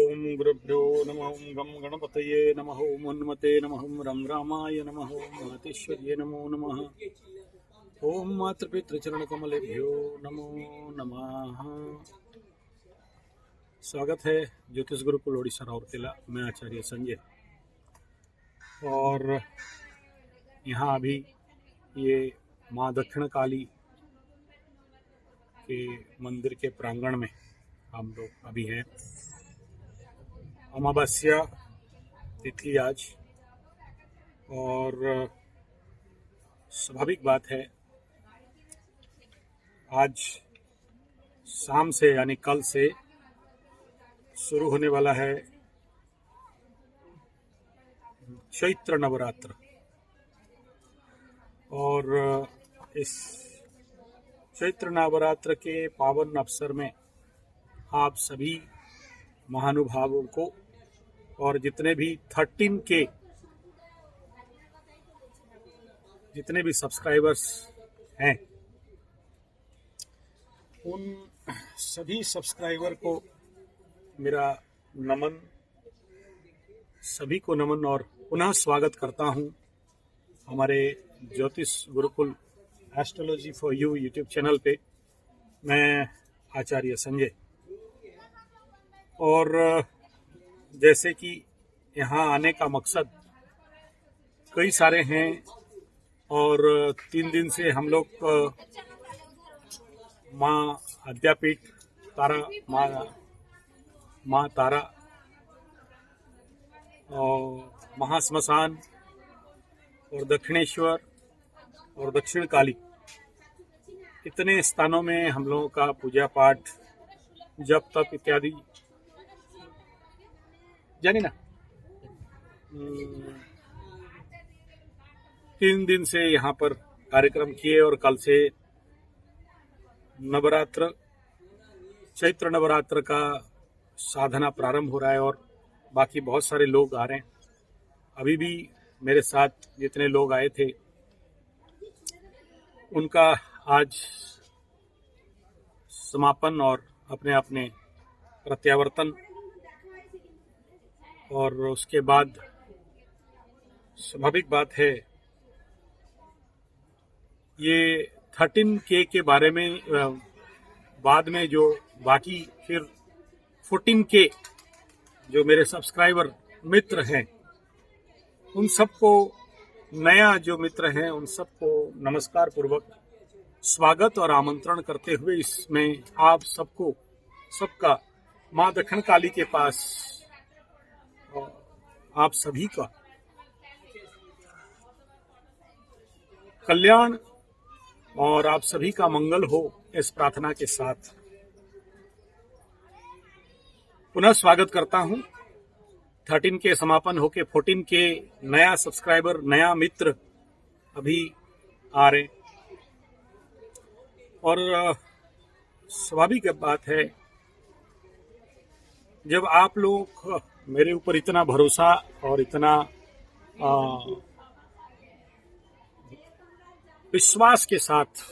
ओम गुरुभ्यो नमः। ओम गम गणपतये नमः। ओम उन्मते नमः। ओम रं रामाय नमः। ओम मातेश्वर्ये नमो नमः। ओम मातृपितृचरणकमलेभ्यो नमो नमः। स्वागत है ज्योतिष गुरुकुल ओडिशा राउरकेला में आचार्य संजय। और यहाँ अभी ये माँ दक्षिण काली के मंदिर के प्रांगण में हम लोग अभी हैं। अमावस्या तिथि आज, और स्वाभाविक बात है आज शाम से यानी कल से शुरू होने वाला है चैत्र नवरात्र। और इस चैत्र नवरात्र के पावन अवसर में आप सभी महानुभावों को और जितने भी 13 के जितने भी सब्सक्राइबर्स हैं उन सभी सब्सक्राइबर को मेरा नमन, सभी को नमन और पुनः स्वागत करता हूं हमारे ज्योतिष Gurukul astrology for you YouTube channel पे। मैं आचार्य संजय। और जैसे कि यहाँ आने का मकसद कई सारे हैं, और 3 दिन से हम लोग माँ अद्यापीठ तारा, माँ तारा और महाश्मशान और दक्षिणेश्वर और दक्षिण काली, इतने स्थानों में हम लोगों का पूजा पाठ, जप तप इत्यादि जानी ना 3 दिन से यहाँ पर कार्यक्रम किए। और कल से नवरात्र, चैत्र नवरात्र का साधना प्रारंभ हो रहा है और बाकी बहुत सारे लोग आ रहे हैं। अभी भी मेरे साथ जितने लोग आए थे उनका आज समापन और अपने अपने प्रत्यावर्तन, और उसके बाद स्वाभाविक बात है ये 13K के बारे में बाद में जो बाकी फिर 14K जो मेरे सब्सक्राइबर मित्र हैं उन सबको, नया जो मित्र हैं उन सबको नमस्कार पूर्वक स्वागत और आमंत्रण करते हुए इसमें आप सबको, सबका माँ दक्षिण काली के पास आप सभी का कल्याण और आप सभी का मंगल हो, इस प्रार्थना के साथ पुनः स्वागत करता हूं। 13 के समापन होके 14 के नया सब्सक्राइबर, नया मित्र अभी आ रहे। और स्वाभाविक बात है जब आप लोग मेरे ऊपर इतना भरोसा और इतना विश्वास के साथ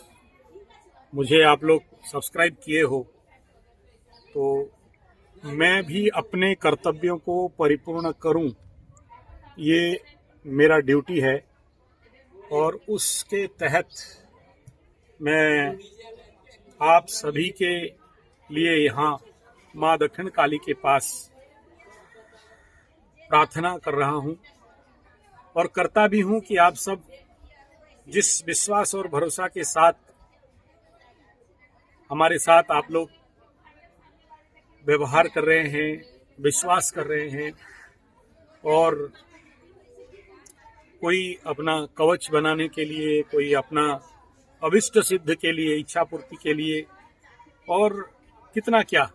मुझे आप लोग सब्सक्राइब किए हो, तो मैं भी अपने कर्तव्यों को परिपूर्ण करूं, ये मेरा ड्यूटी है। और उसके तहत मैं आप सभी के लिए यहाँ माँ दक्षिण काली के पास प्रार्थना कर रहा हूँ और करता भी हूँ कि आप सब जिस विश्वास और भरोसा के साथ हमारे साथ आप लोग व्यवहार कर रहे हैं, विश्वास कर रहे हैं, और कोई अपना कवच बनाने के लिए, कोई अपना अभिष्ट सिद्ध के लिए, इच्छा पूर्ति के लिए, और कितना क्या,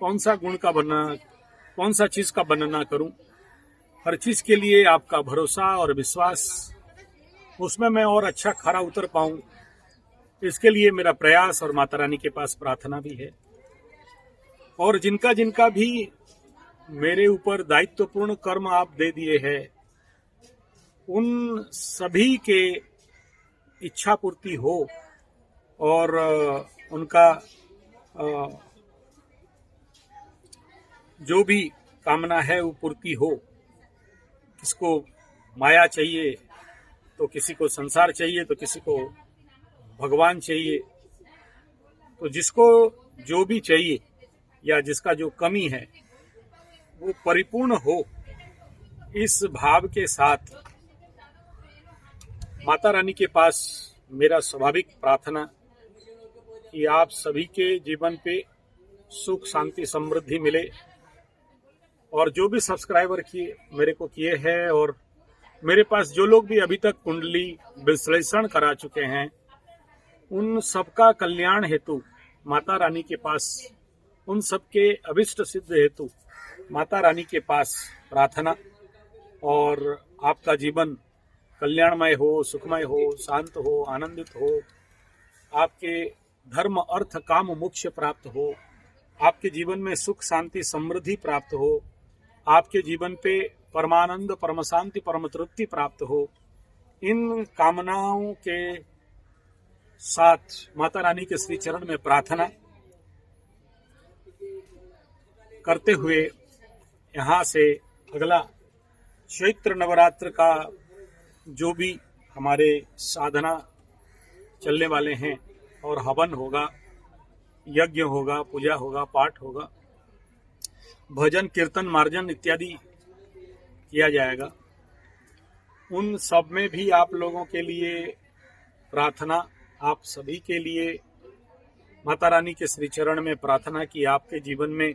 कौन सा गुण का बनना, कौन सा चीज का बनना करूं, हर चीज के लिए आपका भरोसा और विश्वास, उसमें मैं और अच्छा खरा उतर पाऊं, इसके लिए मेरा प्रयास और माता रानी के पास प्रार्थना भी है। और जिनका जिनका भी मेरे ऊपर दायित्वपूर्ण कर्म आप दे दिए हैं, उन सभी के इच्छा पूर्ति हो और उनका जो भी कामना है वो पूर्ति हो। किसको माया चाहिए तो किसी को संसार चाहिए तो किसी को भगवान चाहिए। तो जिसको जो भी चाहिए या जिसका जो कमी है वो परिपूर्ण हो, इस भाव के साथ माता रानी के पास मेरा स्वाभाविक प्रार्थना कि आप सभी के जीवन पे सुख शांति समृद्धि मिले। और जो भी सब्सक्राइबर किए मेरे को किए हैं और मेरे पास जो लोग भी अभी तक कुंडली विश्लेषण करा चुके हैं, उन सबका कल्याण हेतु माता रानी के पास, उन सबके अभिष्ट सिद्ध हेतु माता रानी के पास प्रार्थना। और आपका जीवन कल्याणमय हो, सुखमय हो, शांत हो, आनंदित हो, आपके धर्म अर्थ काम मोक्ष प्राप्त हो, आपके जीवन में सुख शांति समृद्धि प्राप्त हो, आपके जीवन पे परमानंद परम शांति परम तृप्ति प्राप्त हो। इन कामनाओं के साथ माता रानी के श्री चरण में प्रार्थना करते हुए यहाँ से अगला चैत्र नवरात्र का जो भी हमारे साधना चलने वाले हैं और हवन होगा, यज्ञ होगा, पूजा होगा, पाठ होगा, भजन कीर्तन मार्जन इत्यादि किया जाएगा। उन सब में भी आप लोगों के लिए प्रार्थना, आप सभी के लिए माता रानी के श्री चरण में प्रार्थना कि आपके जीवन में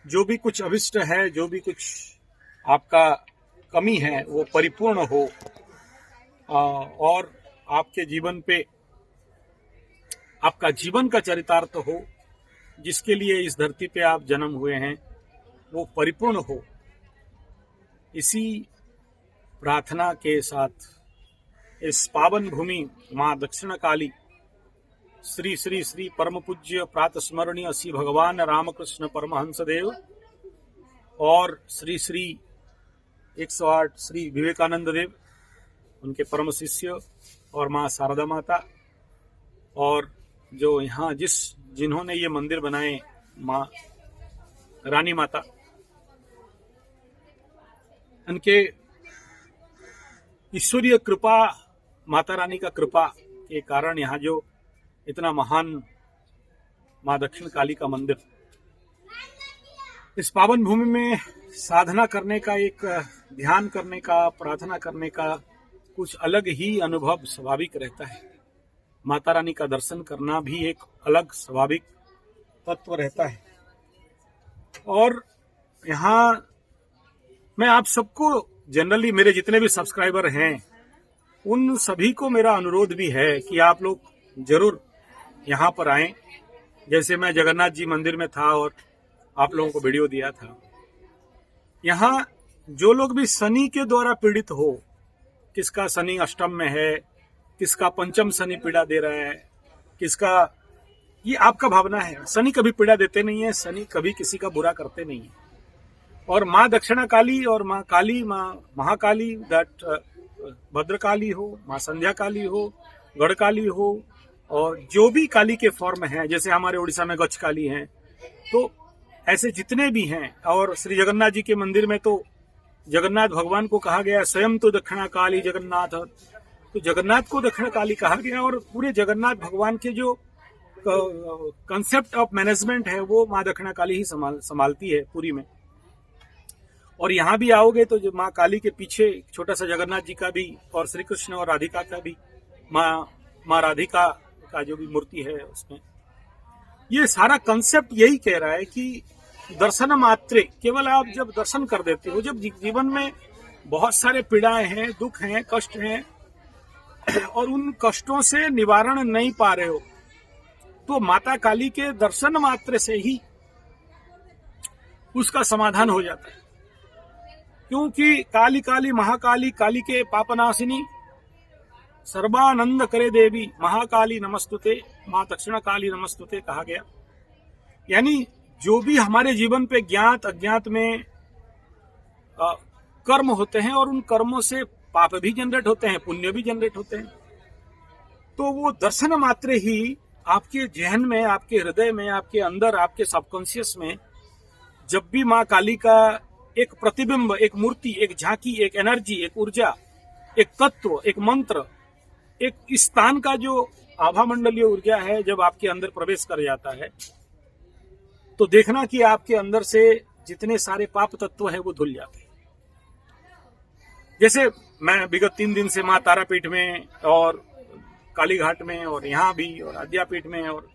जो भी कुछ अभिष्ट है, जो भी कुछ आपका कमी है वो परिपूर्ण हो और आपके जीवन पे आपका जीवन का चरितार्थ हो, जिसके लिए इस धरती पे आप जन्म हुए हैं वो परिपूर्ण हो। इसी प्रार्थना के साथ इस पावन भूमि माँ दक्षिण काली श्री श्री श्री परम पूज्य प्रातः स्मरणीय श्री भगवान रामकृष्ण परमहंस देव और श्री श्री 108 श्री विवेकानंद देव, उनके परम शिष्य, और माँ शारदा माता, और जो यहाँ जिन्होंने ये मंदिर बनाए माँ रानी माता, उनके ईश्वरीय कृपा, माता रानी का कृपा के कारण यहाँ जो इतना महान माँ दक्षिण काली का मंदिर, इस पावन भूमि में साधना करने का, एक ध्यान करने का, प्रार्थना करने का कुछ अलग ही अनुभव स्वाभाविक रहता है। माता रानी का दर्शन करना भी एक अलग स्वाभाविक तत्व रहता है। और यहाँ मैं आप सबको, जनरली मेरे जितने भी सब्सक्राइबर हैं उन सभी को मेरा अनुरोध भी है कि आप लोग जरूर यहाँ पर आएं। जैसे मैं जगन्नाथ जी मंदिर में था और आप लोगों को वीडियो दिया था, यहाँ जो लोग भी शनि के द्वारा पीड़ित हो, किसका शनि अष्टम में है, किसका पंचम शनि पीड़ा दे रहा है, किसका, ये आपका भावना है। शनि कभी पीड़ा देते नहीं है, शनि कभी किसी का बुरा करते नहीं है। और माँ दक्षिणा काली और माँ काली, माँ महाकाली, दैट भद्रकाली हो, माँ संध्या काली हो, गढ़ काली हो, और जो भी काली के फॉर्म हैं, जैसे हमारे उड़ीसा में गच्छ काली हैं, तो ऐसे जितने भी हैं। और श्री जगन्नाथ जी के मंदिर में तो जगन्नाथ भगवान को कहा गया स्वयं तो दक्षिणा काली जगन्नाथ, तो जगन्नाथ को दक्षिण काली कहा गया। और पूरे जगन्नाथ भगवान के जो कंसेप्ट ऑफ मैनेजमेंट है वो माँ दक्षिणा काली ही संभालती है पूरी में। और यहाँ भी आओगे तो जो माँ काली के पीछे छोटा सा जगन्नाथ जी का भी, और श्री कृष्ण और राधिका का भी, माँ राधिका का जो भी मूर्ति है उसमें, ये सारा कंसेप्ट यही कह रहा है कि दर्शन मात्रे, केवल आप जब दर्शन कर देते हो, जब जीवन में बहुत सारे पीड़ाएं हैं, दुख हैं, कष्ट हैं, और उन कष्टों से निवारण नहीं पा रहे हो, तो माता काली के दर्शन मात्र से ही उसका समाधान हो जाता है। क्योंकि काली काली महाकाली, काली के पापनाशिनी, सर्वानंद करे देवी महाकाली नमस्तुते, माँ दक्षिणा काली नमस्तुते कहा गया। यानी जो भी हमारे जीवन पे ज्ञात अज्ञात में कर्म होते हैं, और उन कर्मों से पाप भी जनरेट होते हैं, पुण्य भी जनरेट होते हैं, तो वो दर्शन मात्र ही आपके जहन में, आपके हृदय में, आपके अंदर, आपके सबकॉन्शियस में जब भी माँ काली का एक प्रतिबिंब, एक मूर्ति, एक झांकी, एक एनर्जी, एक ऊर्जा, एक तत्व, एक मंत्र, एक स्थान का जो आभा मंडलीय ऊर्जा है, जब आपके अंदर प्रवेश कर जाता है तो देखना कि आपके अंदर से जितने सारे पाप तत्व है वो धुल जाते हैं। जैसे मैं विगत 3 दिन से माँ तारापीठ में और कालीघाट में और यहाँ भी और आद्यापीठ में, और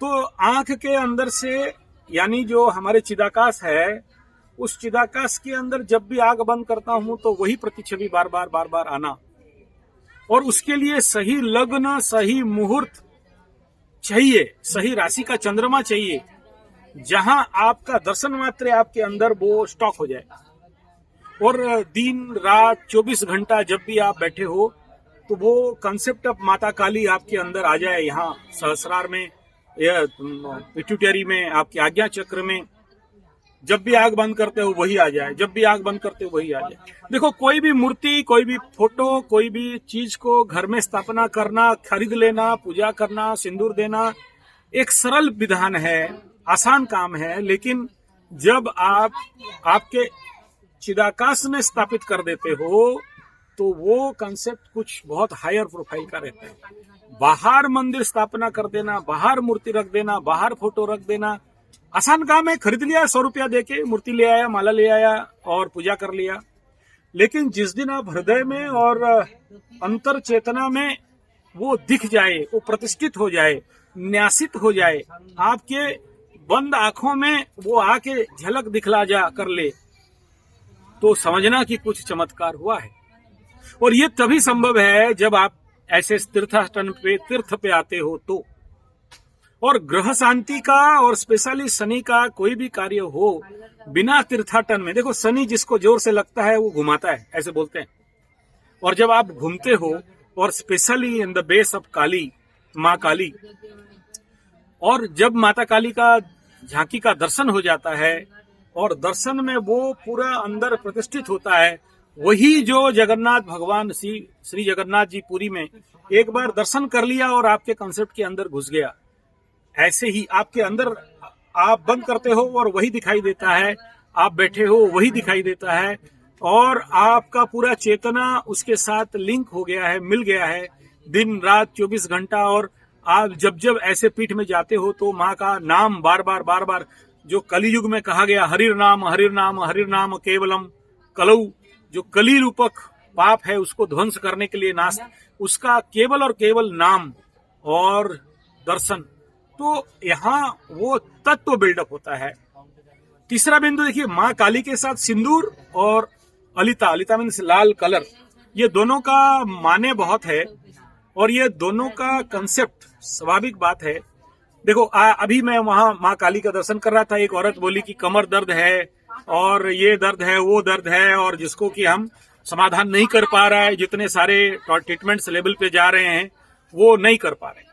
तो आंख के अंदर से, यानी जो हमारे चिदाकाश है, उस चिदाकाश के अंदर जब भी आग बंद करता हूं तो वही प्रतिछवि बार बार आना, और उसके लिए सही लग्न, सही मुहूर्त चाहिए, सही राशि का चंद्रमा चाहिए, जहां आपका दर्शन मात्र आपके अंदर वो स्टॉक हो जाए। और दिन रात 24 घंटा जब भी आप बैठे हो तो वो कंसेप्ट ऑफ माता काली आपके अंदर आ जाए, यहाँ सहस्रार में या पिट्यूटरी में, आपके आज्ञा चक्र में। जब भी आग बंद करते हो वही आ जाए, जब भी आग बंद करते हो वही आ जाए। देखो, कोई भी मूर्ति, कोई भी फोटो, कोई भी चीज को घर में स्थापना करना, खरीद लेना, पूजा करना, सिंदूर देना एक सरल विधान है, आसान काम है, लेकिन जब आप आपके चिदाकाश में स्थापित कर देते हो तो वो कंसेप्ट कुछ बहुत हायर प्रोफाइल का रहता है। बाहर मंदिर स्थापना कर देना, बाहर मूर्ति रख देना, बाहर फोटो रख देना आसान काम है। खरीद लिया, 100 रुपया देके मूर्ति ले आया, माला ले आया और पूजा कर लिया। लेकिन जिस दिन आप हृदय में और अंतर चेतना में वो दिख जाए, वो प्रतिष्ठित हो जाए, न्यासित हो जाए, आपके बंद आंखों में वो आके झलक दिखला जा कर ले, तो समझना कि कुछ चमत्कार हुआ है। और ये तभी संभव है जब आप ऐसे तीर्थ पे आते हो तो। और ग्रह शांति का और स्पेशली शनि का कोई भी कार्य हो बिना तीर्थाटन में, देखो शनि जिसको जोर से लगता है वो घुमाता है, ऐसे बोलते हैं। और जब आप घूमते हो, और specially in the base of Kali, माँ काली, और जब माता काली का झांकी का दर्शन हो जाता है और दर्शन में वो पूरा अंदर प्रतिष्ठित होता है, वही जो जगन्नाथ भगवान श्री जगन्नाथ जी पुरी में एक बार दर्शन कर लिया और आपके कॉन्सेप्ट के अंदर घुस गया, ऐसे ही आपके अंदर आप बंद करते हो और वही दिखाई देता है, आप बैठे हो वही दिखाई देता है, और आपका पूरा चेतना उसके साथ लिंक हो गया है, मिल गया है दिन रात 24 घंटा। और आप जब ऐसे पीठ में जाते हो तो माँ का नाम बार बार जो कलियुग में कहा गया, हरिर नाम केवलम कलऊ, जो कली रूपक पाप है उसको ध्वंस करने के लिए नाश, उसका केवल और केवल नाम और दर्शन, तो यहाँ वो तत्व बिल्डअप होता है। तीसरा बिंदु देखिए, माँ काली के साथ सिंदूर और अलिता मीन्स लाल कलर, ये दोनों का माने बहुत है और ये दोनों का कंसेप्ट स्वाभाविक बात है। देखो अभी मैं वहां माँ काली का दर्शन कर रहा था, एक औरत बोली कि कमर दर्द है और ये दर्द है, वो दर्द है, और जिसको कि हम समाधान नहीं कर पा रहा है, जितने सारे ट्रीटमेंट्स लेवल पे जा रहे हैं वो नहीं कर पा रहे।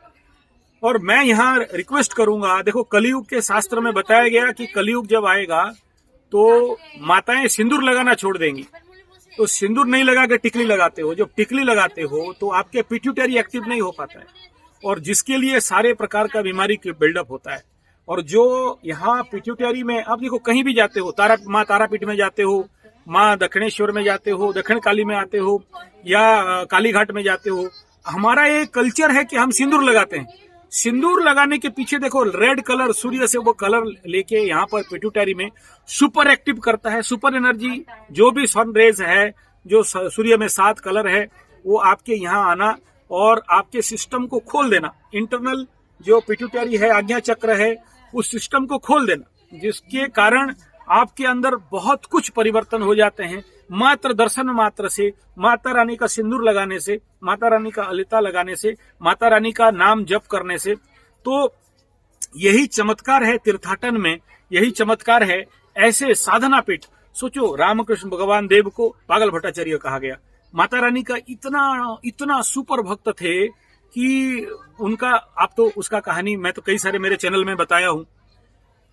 और मैं यहाँ रिक्वेस्ट करूंगा, देखो कलयुग के शास्त्र में बताया गया कि कलयुग जब आएगा तो माताएं सिंदूर लगाना छोड़ देंगी। तो सिंदूर नहीं लगा के टिकली लगाते हो, जब टिकली लगाते हो तो आपके पिट्यूटरी एक्टिव नहीं हो पाता है, और जिसके लिए सारे प्रकार का बीमारी बिल्डअप होता है। और जो यहाँ पिट्यूटरी में, आप देखो कहीं भी जाते हो, माँ तारापीठ में जाते हो, माँ दक्षिणेश्वर में जाते हो, दक्षिण काली में आते हो, या कालीघाट में जाते हो, हमारा एक कल्चर है कि हम सिंदूर लगाते हैं। सिंदूर लगाने के पीछे देखो रेड कलर, सूर्य से वो कलर लेके यहाँ पर पिट्यूटरी में सुपर एक्टिव करता है। सुपर एनर्जी जो भी सन रेज है, जो सूर्य में 7 कलर है, वो आपके यहाँ आना और आपके सिस्टम को खोल देना। इंटरनल जो पिट्यूटरी है, आज्ञा चक्र है, उस सिस्टम को खोल देना, जिसके कारण आपके अंदर बहुत कुछ परिवर्तन हो जाते हैं मात्र दर्शन मात्र से, माता रानी का सिंदूर लगाने से, माता रानी का अलिता लगाने से, माता रानी का नाम जप करने से। तो यही चमत्कार है तीर्थाटन में, यही चमत्कार है ऐसे साधना पीठ। सोचो, रामकृष्ण भगवान देव को पागल भट्टाचार्य कहा गया। माता रानी का इतना सुपर भक्त थे कि उनका, आप तो उसका कहानी मैं तो कई सारे मेरे चैनल में बताया हूं,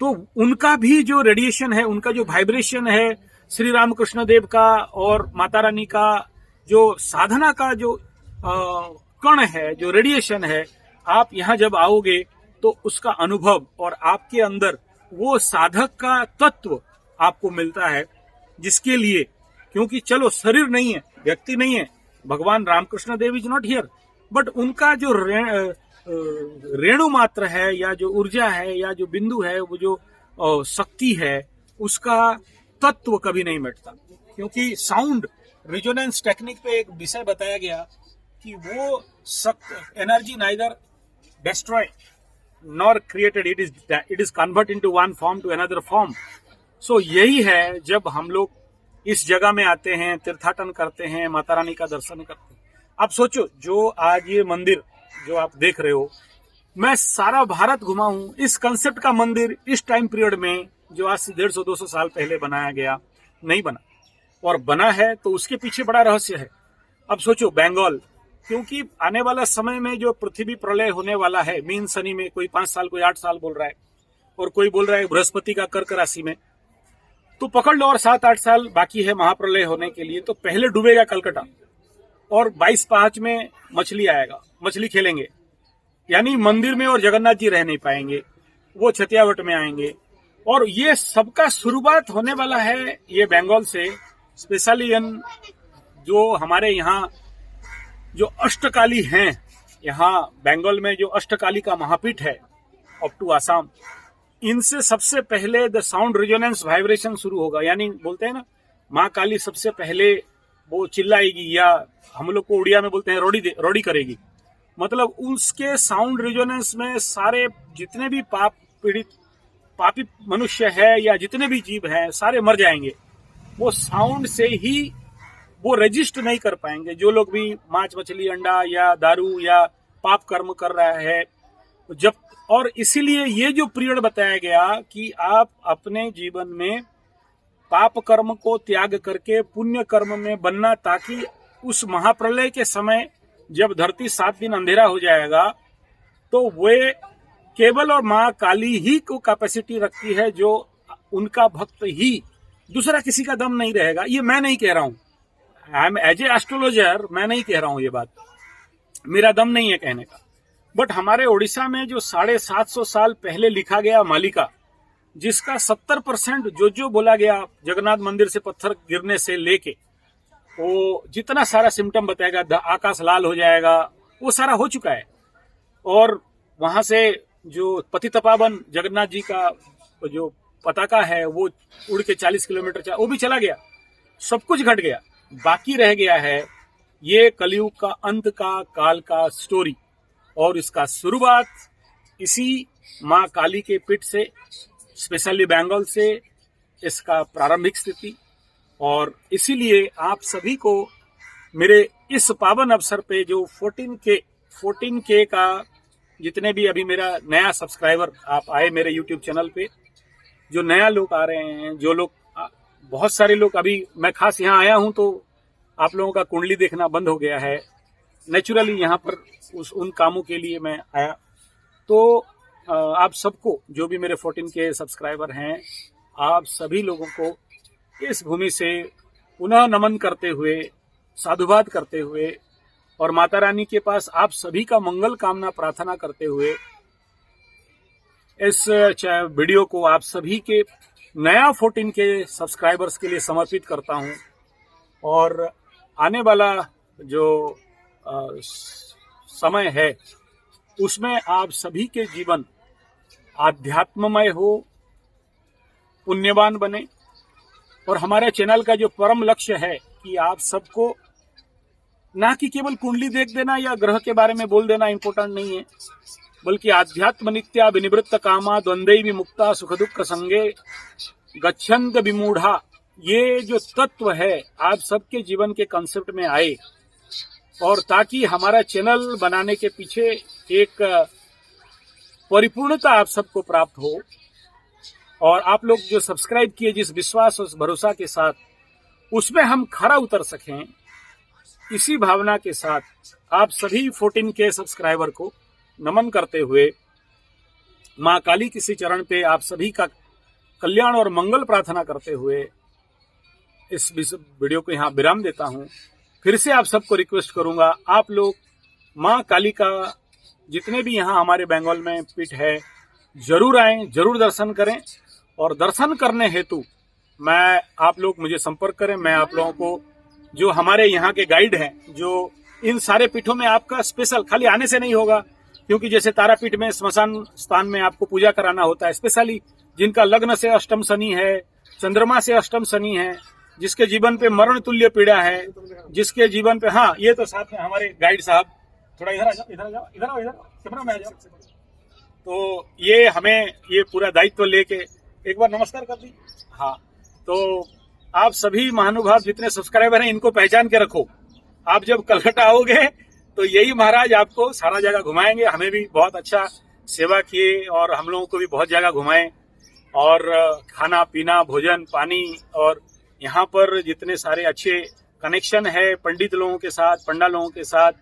तो उनका भी जो रेडिएशन है, उनका जो वाइब्रेशन है, श्री रामकृष्ण देव का और माता रानी का जो साधना का जो कण है, जो रेडिएशन है, आप यहाँ जब आओगे तो उसका अनुभव और आपके अंदर वो साधक का तत्व आपको मिलता है, जिसके लिए, क्योंकि चलो शरीर नहीं है, व्यक्ति नहीं है, भगवान Ramakrishna Dev is not here, but उनका जो रेणु मात्र है, या जो ऊर्जा है, या जो बिंदु है, वो जो शक्ति है, उसका तत्व कभी नहीं मिटता। क्योंकि साउंड रिजोनेंस टेक्निक पे एक विषय बताया गया कि वो energy neither destroy nor created, it is convert into one form to another form. So यही है, जब हम लोग इस जगह में आते हैं, तीर्थाटन करते हैं, माता रानी का दर्शन करते हैं। अब सोचो, जो आज ये मंदिर जो आप देख रहे हो, मैं सारा भारत घुमा हूं, इस कंसेप्ट का मंदिर इस टाइम पीरियड में, जो आज से 150-200 साल पहले बनाया गया, नहीं बना, और बना है तो उसके पीछे बड़ा रहस्य है। अब सोचो बंगाल, क्योंकि आने वाला समय में जो पृथ्वी प्रलय होने वाला है, मीन शनि में, कोई 5 साल, कोई 8 साल बोल रहा है, और कोई बोल रहा है बृहस्पति का कर्क राशि में, तो पकड़ लो और 7-8 साल बाकी है महाप्रलय होने के लिए। तो पहले डूबेगा कलकत्ता, और 22 में मछली आएगा, मछली खेलेंगे, यानी मंदिर में और जगन्नाथ जी रह नहीं पाएंगे, वो छतियावट में आएंगे। और ये सबका शुरुआत होने वाला है ये बंगाल से, स्पेशली जो हमारे यहाँ जो अष्टकाली हैं, यहाँ बंगाल में जो अष्टकाली का महापीठ है अप टू आसाम, इनसे सबसे पहले द साउंड रिजोनेंस वाइब्रेशन शुरू होगा। यानी बोलते हैं ना, माँ काली सबसे पहले वो चिल्लाएगी, या हम लोग को उड़िया में बोलते हैं रोड़ी करेगी, मतलब उसके साउंड रिजोनेंस में सारे जितने भी पापी मनुष्य है, या जितने भी जीव हैं, सारे मर जाएंगे। वो साउंड से ही वो रजिस्ट नहीं कर पाएंगे। जो लोग भी मांस मछली अंडा या दारू या पाप कर्म कर रहा है, जब, और इसीलिए ये जो पीरियड बताया गया कि आप अपने जीवन में पाप कर्म को त्याग करके पुण्य कर्म में बनना, ताकि उस महाप्रलय के समय जब धरती 7 दिन अंधेरा हो जाएगा, तो वे केवल और माँ काली ही को कैपेसिटी रखती है, जो उनका भक्त ही, दूसरा किसी का दम नहीं रहेगा। ये मैं नहीं कह रहा हूं, I am as a astrologer, मैं नहीं कह रहा हूं ये बात, मेरा दम नहीं है कहने का। बट हमारे ओडिशा में जो 750 साल पहले लिखा गया मालिका, जिसका 70% जो बोला गया जगन्नाथ मंदिर से पत्थर गिरने से लेके, वो जितना सारा सिम्टम बताएगा, आकाश लाल हो जाएगा, वो सारा हो चुका है। और वहां से जो पतितपावन जगन्नाथ जी का जो पताका है, वो उड़ के 40 किलोमीटर वो भी चला गया, सब कुछ घट गया। बाकी रह गया है ये कलयुग का अंत का काल का स्टोरी, और इसका शुरुआत इसी माँ काली के पीठ से, स्पेशली बंगाल से इसका प्रारंभिक स्थिति। और इसीलिए आप सभी को मेरे इस पावन अवसर पे, जो 14K का, जितने भी अभी मेरा नया सब्सक्राइबर आप आए मेरे यूट्यूब चैनल पे, जो नया लोग आ रहे हैं, जो लोग, बहुत सारे लोग, अभी मैं खास यहाँ आया हूं तो आप लोगों का कुंडली देखना बंद हो गया है, नेचुरली यहाँ पर उन कामों के लिए मैं आया। तो आप सबको, जो भी मेरे 14K सब्सक्राइबर हैं, आप सभी लोगों को इस भूमि से पुनः नमन करते हुए, साधुवाद करते हुए, और माता रानी के पास आप सभी का मंगल कामना प्रार्थना करते हुए, इस वीडियो को आप सभी के नया 14K सब्सक्राइबर्स के लिए समर्पित करता हूं। और आने वाला जो समय है, उसमें आप सभी के जीवन आध्यात्ममय हो, पुण्यवान बने। और हमारे चैनल का जो परम लक्ष्य है कि आप सबको, ना कि केवल कुंडली देख देना या ग्रह के बारे में बोल देना इम्पोर्टेंट नहीं है, बल्कि आध्यात्म नित्या विनिवृत्त कामा द्वंद्वै विमुक्ता सुख दुख संगे गच्छन्त विमूढ़ा, ये जो तत्व है आप सबके जीवन के कंसेप्ट में आए, और ताकि हमारा चैनल बनाने के पीछे एक परिपूर्णता आप सबको प्राप्त हो, और आप लोग जो सब्सक्राइब किए जिस विश्वास और भरोसा के साथ, उसमें हम खरा उतर सकें। इसी भावना के साथ आप सभी 14K सब्सक्राइबर को नमन करते हुए, माँ काली किसी चरण पे आप सभी का कल्याण और मंगल प्रार्थना करते हुए, इस वीडियो को यहाँ विराम देता हूँ। फिर से आप सबको रिक्वेस्ट करूंगा, आप लोग माँ काली का जितने भी यहाँ हमारे बंगाल में पीठ है, जरूर आएं, जरूर दर्शन करें। और दर्शन करने हेतु मैं आप लोग मुझे संपर्क करें। मैं आप लोगों को जो हमारे यहाँ के गाइड हैं, जो इन सारे पीठों में आपका स्पेशल खाली आने से नहीं होगा, क्योंकि जैसे तारापीठ में स्मशान स्थान में आपको पूजा कराना होता है, स्पेशली जिनका लग्न से अष्टम शनि है, चंद्रमा से अष्टम शनि है, जिसके जीवन पे मरण तुल्य पीड़ा है, जिसके जीवन पे, हाँ ये तो साथ में हमारे गाइड साहब, थोड़ा इधर आ जाओ, इधर आ जाओ, इधर आओ, इधर कैमरा में आ जाओ। तो ये हमें ये पूरा दायित्व लेके एक बार नमस्कार कर दी। हाँ, तो आप सभी महानुभाव जितने सब्सक्राइबर हैं इनको पहचान के रखो। आप जब कलकत्ता आओगे तो यही महाराज आपको सारा जगह घुमाएंगे। हमें भी बहुत अच्छा सेवा किए और हम लोगों को भी बहुत जगह घुमाएं, और खाना पीना भोजन पानी, और यहाँ पर जितने सारे अच्छे कनेक्शन है पंडित लोगों के साथ, पंडा लोगों के साथ,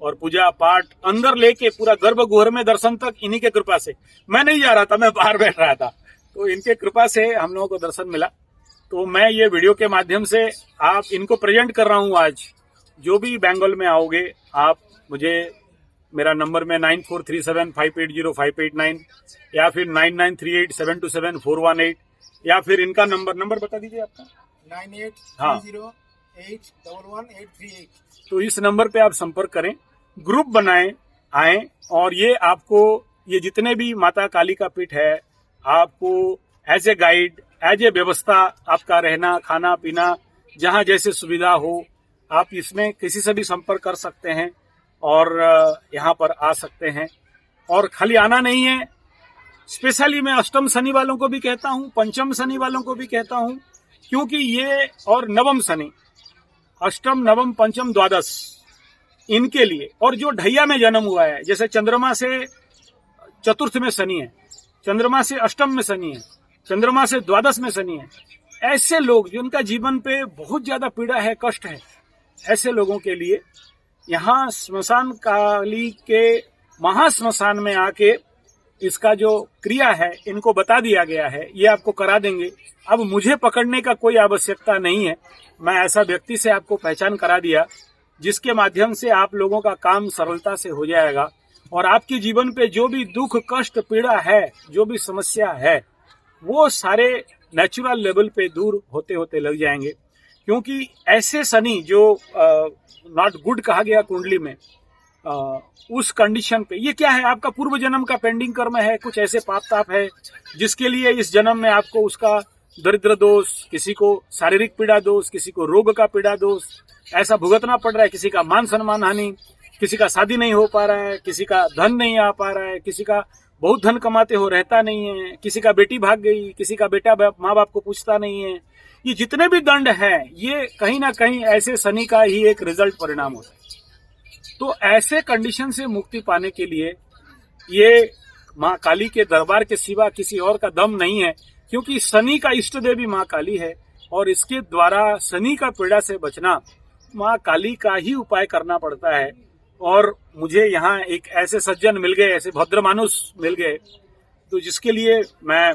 और पूजा पाठ अंदर लेके पूरा गर्भगृह में दर्शन तक इन्हीं के कृपा से। मैं नहीं जा रहा था, मैं बाहर बैठ रहा था, तो इनके कृपा से हम लोगों को दर्शन मिला। तो मैं ये वीडियो के माध्यम से आप इनको प्रेजेंट कर रहा हूँ। आज जो भी बंगाल में आओगे आप मुझे, मेरा नंबर में 9437580589 या फिर 9938727418, या फिर इनका नंबर बता दीजिए आपका 9830811838। तो इस नंबर पे आप संपर्क करें, ग्रुप बनाएं, आएं, और ये आपको ये जितने भी माता काली का पीठ है आपको as a guide, as a व्यवस्था, आपका रहना खाना पीना जहां जैसे सुविधा हो आप इसमें किसी से भी संपर्क कर सकते हैं और यहाँ पर आ सकते हैं। और खाली आना नहीं है, स्पेशली मैं अष्टम शनि वालों को भी कहता हूँ, पंचम शनि वालों को भी कहता हूँ, क्योंकि ये और नवम शनि, अष्टम नवम पंचम द्वादश, इनके लिए, और जो ढैया में जन्म हुआ है, जैसे चंद्रमा से चतुर्थ में शनि है, चंद्रमा से अष्टम में शनि है, चंद्रमा से द्वादश में शनि है, ऐसे लोग जिनका जीवन पे बहुत ज्यादा पीड़ा है, कष्ट है, ऐसे लोगों के लिए यहाँ स्मशान काली के महाश्मशान में आके इसका जो क्रिया है इनको बता दिया गया है, ये आपको करा देंगे। अब मुझे पकड़ने का कोई आवश्यकता नहीं है, मैं ऐसा व्यक्ति से आपको पहचान करा दिया जिसके माध्यम से आप लोगों का काम सरलता से हो जाएगा, और आपके जीवन पे जो भी दुख कष्ट पीड़ा है, जो भी समस्या है, वो सारे नेचुरल लेवल पे दूर होते होते लग जाएंगे। क्योंकि ऐसे शनि जो नॉट गुड कहा गया कुंडली में, उस कंडीशन पे, ये क्या है, आपका पूर्व जन्म का पेंडिंग कर्म है, कुछ ऐसे पाप ताप है जिसके लिए इस जन्म में आपको उसका दरिद्र दोष, किसी को शारीरिक पीड़ा दोष, किसी को रोग का पीड़ा दोष ऐसा भुगतना पड़ रहा है, किसी का मान सम्मान हानि, किसी का शादी नहीं हो पा रहा है, किसी का धन नहीं आ पा रहा है, किसी का बहुत धन कमाते हो रहता नहीं है, किसी का बेटी भाग गई, किसी का बेटा माँ बाप को पूछता नहीं है। ये जितने भी दंड है ये कहीं ना कहीं ऐसे शनि का ही एक रिजल्ट परिणाम होता है। तो ऐसे कंडीशन से मुक्ति पाने के लिए ये माँ काली के दरबार के सिवा किसी और का दम नहीं है, क्योंकि शनि का इष्ट देवी माँ काली है, और इसके द्वारा शनि का पीड़ा से बचना माँ काली का ही उपाय करना पड़ता है। और मुझे यहाँ एक ऐसे सज्जन मिल गए, ऐसे भद्र मानुष मिल गए, तो जिसके लिए मैं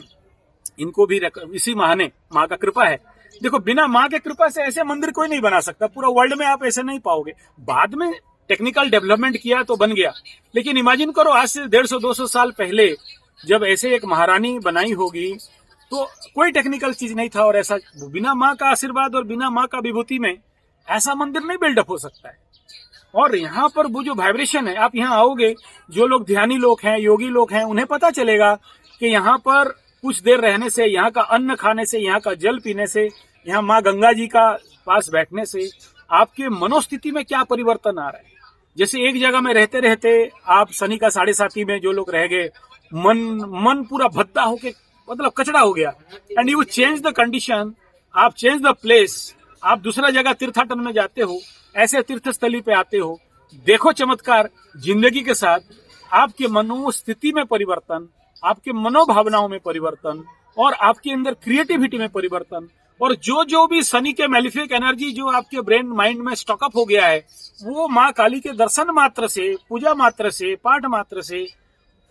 इनको भी इसी बहाने, माँ का कृपा है। देखो, बिना माँ के कृपा से ऐसे मंदिर कोई नहीं बना सकता, पूरा वर्ल्ड में आप ऐसे नहीं पाओगे। बाद में टेक्निकल डेवलपमेंट किया तो बन गया, लेकिन इमेजिन करो आज से 150-200 साल पहले जब ऐसे एक महारानी बनाई होगी तो कोई टेक्निकल चीज नहीं था, और ऐसा बिना माँ का आशीर्वाद और बिना माँ का विभूति में ऐसा मंदिर नहीं बिल्डअप हो सकता है। और यहाँ पर वो जो वाइब्रेशन है, आप यहाँ आओगे, जो लोग ध्यानी लोग हैं, योगी लोग हैं, उन्हें पता चलेगा कि यहाँ पर कुछ देर रहने से, यहाँ का अन्न खाने से, यहाँ का जल पीने से, यहाँ माँ गंगा जी का पास बैठने से आपके मनोस्थिति में क्या परिवर्तन आ रहा है। जैसे एक जगह में रहते रहते आप शनि का 7.5 में जो लोग रह गए, मन पूरा भद्दा होके, मतलब कचड़ा हो गया, and you change the condition, आप चेंज द प्लेस, आप दूसरा जगह तीर्थाटन में जाते हो, ऐसे तीर्थस्थली पे आते हो, देखो चमत्कार जिंदगी के साथ, आपके मनोस्थिति में परिवर्तन, आपके मनोभावनाओं में परिवर्तन, और आपके अंदर क्रिएटिविटी में परिवर्तन, और जो भी शनि के मैलिफिक एनर्जी जो आपके ब्रेन माइंड में स्टॉकअप हो गया है, वो माँ काली के दर्शन मात्र से, पूजा मात्र से, पाठ मात्र से,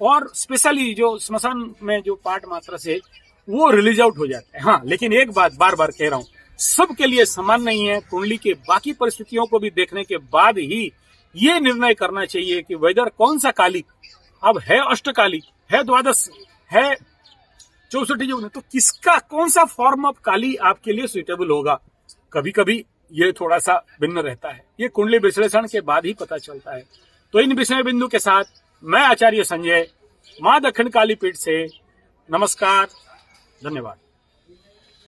और स्पेशली जो स्मशान में जो पाठ मात्र से, वो रिलीज आउट हो जाता है। हाँ, लेकिन एक बात बार बार कह रहा हूँ, सबके लिए समान नहीं है। कुंडली के बाकी परिस्थितियों को भी देखने के बाद ही ये निर्णय करना चाहिए कि वेदर कौन सा काली, अब है अष्टकाली, है द्वादश, है 64 योग, तो किसका कौन सा फॉर्म ऑफ काली आपके लिए सुइटेबल होगा? कभी कभी ये थोड़ा सा भिन्न रहता है, ये कुंडली विश्लेषण के बाद ही पता चलता है। तो इन विषय बिंदु के साथ मैं आचार्य संजय, मां दक्षिण काली पीठ से नमस्कार, धन्यवाद।